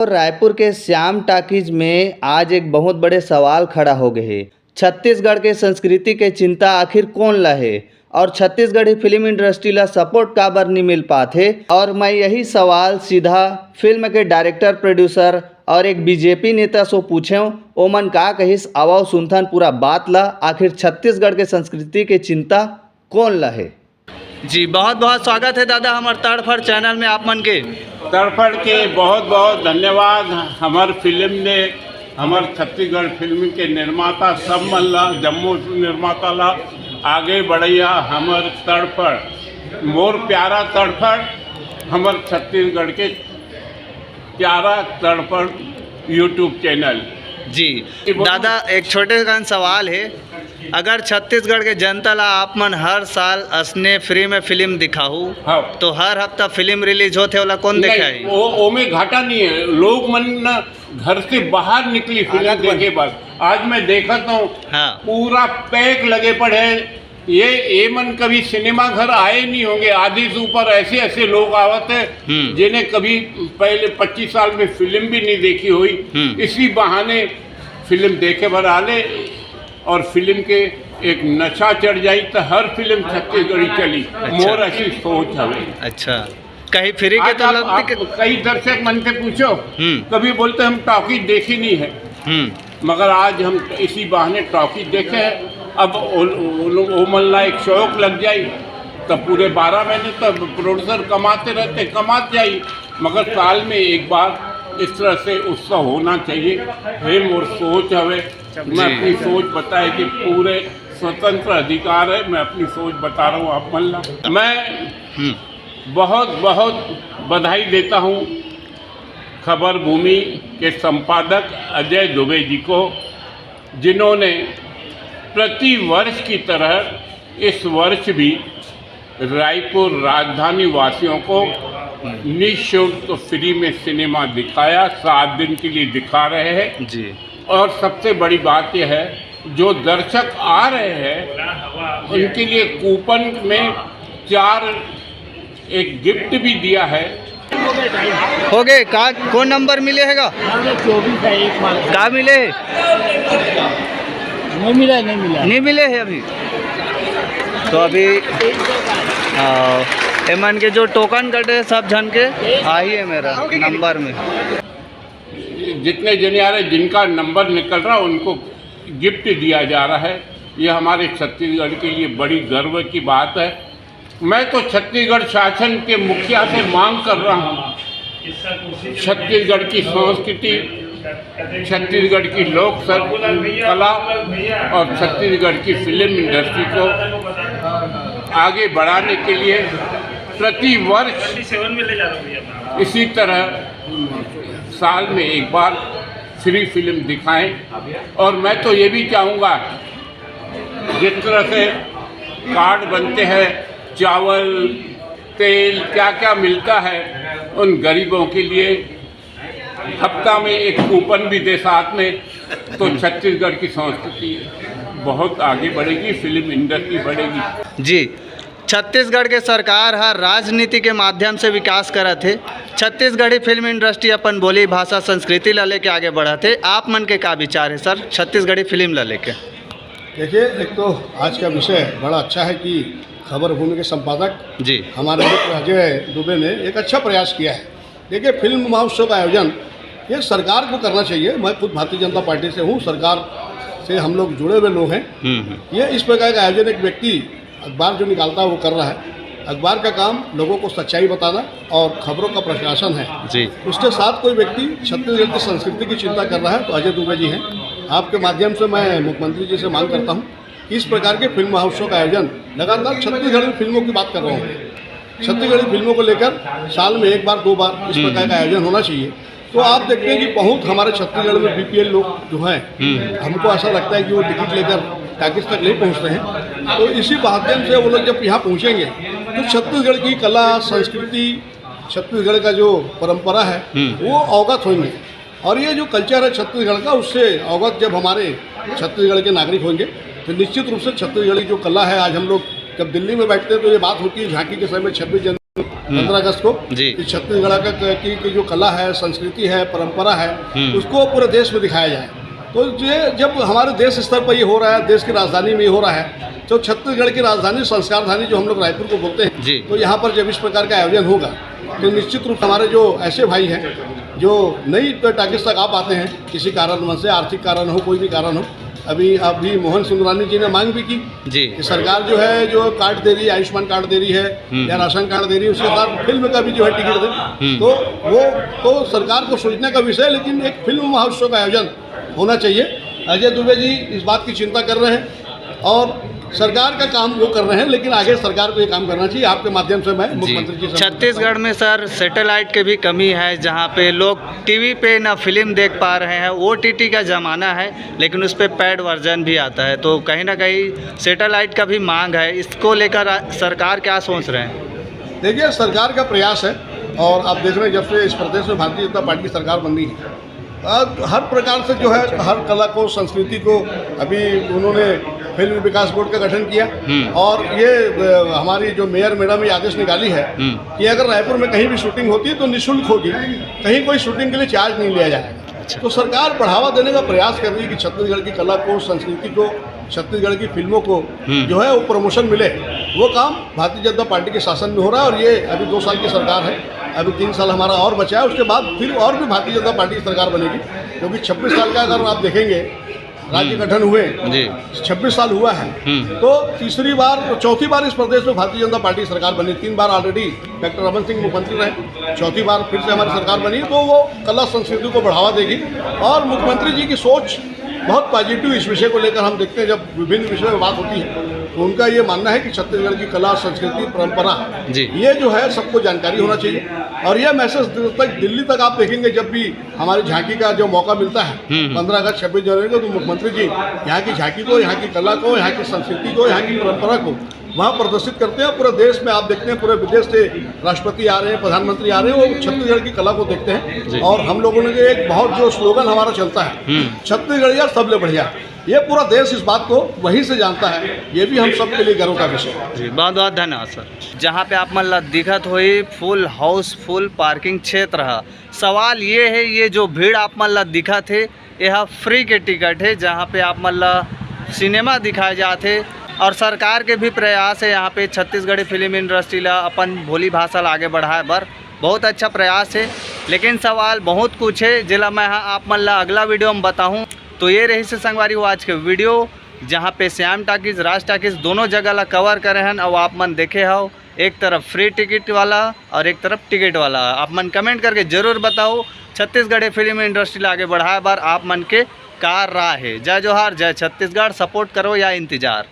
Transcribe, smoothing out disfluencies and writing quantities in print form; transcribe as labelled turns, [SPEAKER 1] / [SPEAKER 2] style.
[SPEAKER 1] रायपुर के श्याम टाकीज में आज एक बहुत बड़े सवाल खड़ा हो गए है। छत्तीसगढ़ के संस्कृति के चिंता आखिर कौन लहे और छत्तीसगढ़ी फिल्म इंडस्ट्री ला सपोर्ट काबर नहीं मिल पाते। और मैं यही सवाल सीधा फिल्म के डायरेक्टर प्रोड्यूसर और एक बीजेपी नेता से पूछे ओमन का कहिस आवाज सुनथन पूरा बात ला आखिर छत्तीसगढ़ के संस्कृति के चिंता कौन लहे। जी बहुत बहुत स्वागत है दादा हमारे तड़फड़ चैनल में आप मन के।
[SPEAKER 2] तड़फड़ के बहुत बहुत धन्यवाद। हमार फिल्म ने हमार छत्तीसगढ़ फिल्म के निर्माता सब मन ला जम्मू निर्माता ला आगे बढ़िया। हमार तड़फड़ मोर प्यारा तड़फड़ हमार छत्तीसगढ़ के प्यारा तड़फड़ यूट्यूब चैनल।
[SPEAKER 1] जी दादा एक छोटे सा सवाल है, अगर छत्तीसगढ़ के जनता ला आप मन हर साल असने फ्री में फिल्म दिखाऊ
[SPEAKER 2] हाँ।
[SPEAKER 1] तो हर हफ्ता फिल्म रिलीज होते वाला कौन देखाई?
[SPEAKER 2] वो में घाटा नहीं है। लोग मन ना घर से बाहर निकली फिल्म देखे बाद। आज मैं देखा हूँ
[SPEAKER 1] हाँ।
[SPEAKER 2] पूरा पैक लगे पड़े। ये मन कभी सिनेमा घर आए नहीं होंगे। आधी से ऊपर ऐसे ऐसे लोग आवत है जिन्हें कभी पहले 25 साल में फिल्म भी नहीं देखी हुई। इसी बहाने फिल्म देखे भर आले और फिल्म के एक नशा चढ़ जाई तो हर फिल्म छत्तीसगढ़ी चली।
[SPEAKER 1] अच्छा।
[SPEAKER 2] मोर ऐसी सोच हवे।
[SPEAKER 1] अच्छा कहीं फ्री के तो लगती
[SPEAKER 2] कई दर्शक मन से पूछो कभी बोलते हम टॉकीज देखी नहीं है, मगर आज हम इसी बहाने टॉकीज देखे हैं। अब वो मल्ला एक शौक लग जाई तो पूरे 12 महीने तक प्रोड्यूसर कमाते रहते कमाते जाई, मगर साल में एक बार इस तरह से उत्सव होना चाहिए। हे मोर सोच हवे। मैं अपनी सोच बताए कि पूरे स्वतंत्र अधिकार है। मैं अपनी सोच बता रहा हूँ आप मल्ला। मैं बहुत बहुत बधाई देता हूँ खबर भूमि के संपादक अजय दुबे जी को, जिन्होंने प्रति वर्ष की तरह इस वर्ष भी रायपुर राजधानी वासियों को निःशुल्क फ्री में सिनेमा दिखाया। 7 दिन के लिए दिखा रहे हैं जी। और सबसे बड़ी बात यह है जो दर्शक आ रहे हैं उनके लिए कूपन में 4 एक गिफ्ट भी दिया है।
[SPEAKER 1] हो गए का कौन नंबर मिले हैगा?
[SPEAKER 3] 24 है एक माल
[SPEAKER 1] का मिले नहीं मिले है अभी। तो अभी एमन के जो टोकन कटे सब जन के आई है मेरा नंबर में।
[SPEAKER 2] जितने जने आ रहे जिनका नंबर निकल रहा उनको गिफ्ट दिया जा रहा है। ये हमारे छत्तीसगढ़ के लिए बड़ी गर्व की बात है। मैं तो छत्तीसगढ़ शासन के मुखिया से मांग कर रहा हूँ, छत्तीसगढ़ की संस्कृति, छत्तीसगढ़ की लोक कला और छत्तीसगढ़ की फिल्म इंडस्ट्री को आगे बढ़ाने के लिए प्रति वर्ष इसी तरह साल में एक बार फ्री फिल्म दिखाएं। और मैं तो ये भी चाहूँगा जिस तरह से कार्ड बनते हैं, चावल तेल क्या क्या मिलता है, उन गरीबों के लिए हफ्ता में एक कूपन भी दे साथ में, तो छत्तीसगढ़ की संस्कृति बहुत आगे बढ़ेगी, फिल्म इंडस्ट्री बढ़ेगी।
[SPEAKER 1] जी छत्तीसगढ़ के सरकार हर राजनीति के माध्यम से विकास करत है। छत्तीसगढ़ी फिल्म इंडस्ट्री अपन बोली भाषा संस्कृति ला लेके आगे बढ़त है। आप मन के क्या विचार है सर छत्तीसगढ़ी फिल्म ला लेके?
[SPEAKER 3] देखिए, एक तो आज का विषय बड़ा अच्छा है कि खबर भूमि के संपादक जी हमारे मित्र अजय दुबे ने एक अच्छा प्रयास किया है। देखिए, फिल्म महोत्सव का आयोजन ये सरकार को करना चाहिए। मैं खुद भारतीय जनता पार्टी से हूँ, सरकार से हम लोग जुड़े हुए लोग हैं। ये इस प्रकार का आयोजन एक व्यक्ति अखबार जो निकालता है वो कर रहा है। अखबार का काम लोगों को सच्चाई बताना और खबरों का प्रकाशन है जी। उसके साथ कोई व्यक्ति छत्तीसगढ़ की संस्कृति की चिंता कर रहा है तो अजय दुबे जी हैं। आपके माध्यम से मैं मुख्यमंत्री जी से मांग करता हूँ कि इस प्रकार के फिल्म महोत्सव का आयोजन लगातार छत्तीसगढ़ी फिल्मों की बात कर रहा हूँ, छत्तीसगढ़ी फिल्मों को लेकर साल में 1 बार 2 बार इस प्रकार का आयोजन होना चाहिए। तो आप देखते हैं कि बहुत हमारे छत्तीसगढ़ में बीपीएल लोग जो हैं, हमको ऐसा लगता है कि वो टिकट लेकर टाकीज तक नहीं पहुंचते हैं। तो इसी माध्यम से वो लोग जब यहाँ पहुँचेंगे तो छत्तीसगढ़ की कला संस्कृति, छत्तीसगढ़ का जो परंपरा है वो अवगत होंगे। और ये जो कल्चर है छत्तीसगढ़ का, उससे अवगत जब हमारे छत्तीसगढ़ के नागरिक होंगे तो निश्चित रूप से छत्तीसगढ़ की जो कला है, आज हम लोग जब दिल्ली में बैठते हैं तो ये बात होती है झांकी के समय 26 जनवरी 15 अगस्त को
[SPEAKER 1] जी।
[SPEAKER 3] कि छत्तीसगढ़ की जो कला है, संस्कृति है, परंपरा है, उसको पूरे देश में दिखाया जाए। तो ये जब हमारे देश स्तर पर ये हो रहा है, देश की राजधानी में ये हो रहा है, तो छत्तीसगढ़ की राजधानी, संस्कारधानी जो हम लोग रायपुर को बोलते हैं
[SPEAKER 1] जी।
[SPEAKER 3] तो यहाँ पर जब इस प्रकार का आयोजन होगा तो निश्चित रूप से हमारे जो ऐसे भाई हैं जो नई टाकिस तक आ पाते हैं, किसी कारणवश से, आर्थिक कारण हो, कोई भी कारण हो, अभी मोहन सुंदरानी जी ने मांग भी की
[SPEAKER 1] जी
[SPEAKER 3] कि सरकार जो है जो कार्ड दे रही है, आयुष्मान कार्ड दे रही है या राशन कार्ड दे रही है, उसके साथ फिल्म का भी जो है टिकट दे, तो वो तो सरकार को सोचने का विषय है, लेकिन एक फिल्म महोत्सव का आयोजन होना चाहिए। अजय दुबे जी इस बात की चिंता कर रहे हैं और सरकार का काम वो कर रहे हैं, लेकिन आगे सरकार को ये काम करना चाहिए। आपके माध्यम से मैं मुख्यमंत्री जी से
[SPEAKER 1] छत्तीसगढ़ में सर सैटेलाइट की भी कमी है, जहाँ पे लोग टीवी पे ना फिल्म देख पा रहे हैं। OTT का ज़माना है, लेकिन उस पर पैड वर्जन भी आता है, तो कहीं ना कहीं सैटेलाइट का भी मांग है। इसको लेकर सरकार क्या सोच रहे हैं?
[SPEAKER 3] देखिए, सरकार का प्रयास है और आप देख रहे हैं जब से इस प्रदेश में भारतीय जनता पार्टी की सरकार बनी है, हर प्रकार से जो है हर कला को, संस्कृति को, अभी उन्होंने फिल्म विकास बोर्ड का गठन किया और ये हमारी जो मेयर मैडम ये आदेश निकाली है कि अगर रायपुर में कहीं भी शूटिंग होती है तो निःशुल्क होगी, कहीं कोई शूटिंग के लिए चार्ज नहीं लिया जाएगा। तो सरकार बढ़ावा देने का प्रयास कर रही है कि छत्तीसगढ़ की कला को, संस्कृति को, छत्तीसगढ़ की फिल्मों को जो है वो प्रमोशन मिले। वो काम भारतीय जनता पार्टी के शासन में हो रहा है और ये अभी 2 साल की सरकार है, अभी 3 साल हमारा और बचा है, उसके बाद फिर और भी भारतीय जनता पार्टी की सरकार बनेगी, क्योंकि 26 साल का अगर आप देखेंगे राज्य गठन हुए जी 26 साल हुआ है, तो चौथी बार इस प्रदेश में भारतीय जनता पार्टी की सरकार बनी। 3 बार ऑलरेडी डॉक्टर रमन सिंह मुख्यमंत्री रहे, चौथी बार फिर से हमारी सरकार बनी, तो वो कला संस्कृति को बढ़ावा देगी। और मुख्यमंत्री जी की सोच बहुत पॉजिटिव इस विषय को लेकर हम देखते हैं, जब विभिन्न विषयों में बात होती है तो उनका ये मानना है कि छत्तीसगढ़ की कला, संस्कृति, परंपरा ये जो है सबको जानकारी होना चाहिए। और यह मैसेज दिल्ली तक आप देखेंगे, जब भी हमारी झांकी का जो मौका मिलता है 15 अगस्त 26 जनवरी को, तो मुख्यमंत्री जी यहाँ की झांकी को, यहाँ की कला को, यहाँ की संस्कृति को, यहाँ की परंपरा को वहाँ प्रदर्शित करते हैं। पूरे देश में आप देखते हैं, पूरे विदेश से राष्ट्रपति आ रहे हैं, प्रधानमंत्री आ रहे हैं, वो छत्तीसगढ़ की कला को देखते हैं। और हम लोगों ने एक बहुत जो स्लोगन हमारा चलता है, छत्तीसगढ़िया सबले बढ़िया, ये पूरा देश इस बात को वहीं से जानता है। ये भी हम सब के लिए गर्व का विषय है
[SPEAKER 1] जी। बहुत बहुत धन्यवाद सर। जहाँ पे आप मतलब दिखत हुई फुल हाउस फुल पार्किंग क्षेत्र है। सवाल ये है, ये जो भीड़ आप मतलब दिखत है, यह फ्री के टिकट है, जहाँ पे आप मतलब सिनेमा दिखाए जाते और सरकार के भी प्रयास है यहाँ पे छत्तीसगढ़ी फिल्म इंडस्ट्री ला अपन बोली भाषा ला आगे बढ़ाए बर बहुत अच्छा प्रयास है। लेकिन सवाल बहुत कुछ है, जिला मैं आप मन ला अगला वीडियो में बताऊँ। तो ये रही से संगवारी वो आज के वीडियो, जहाँ पे श्याम टाकीज, राज टाकीज दोनों जगह ला कवर करे हैं और आप मन देखे हो। एक तरफ फ्री टिकट वाला और एक तरफ टिकट वाला। आप मन कमेंट करके ज़रूर बताओ छत्तीसगढ़ी फिल्म इंडस्ट्री ला आगे बढ़ाए बार आप मन के कार राह है। जय जोहार, जय छत्तीसगढ़। सपोर्ट करो या इंतज़ार।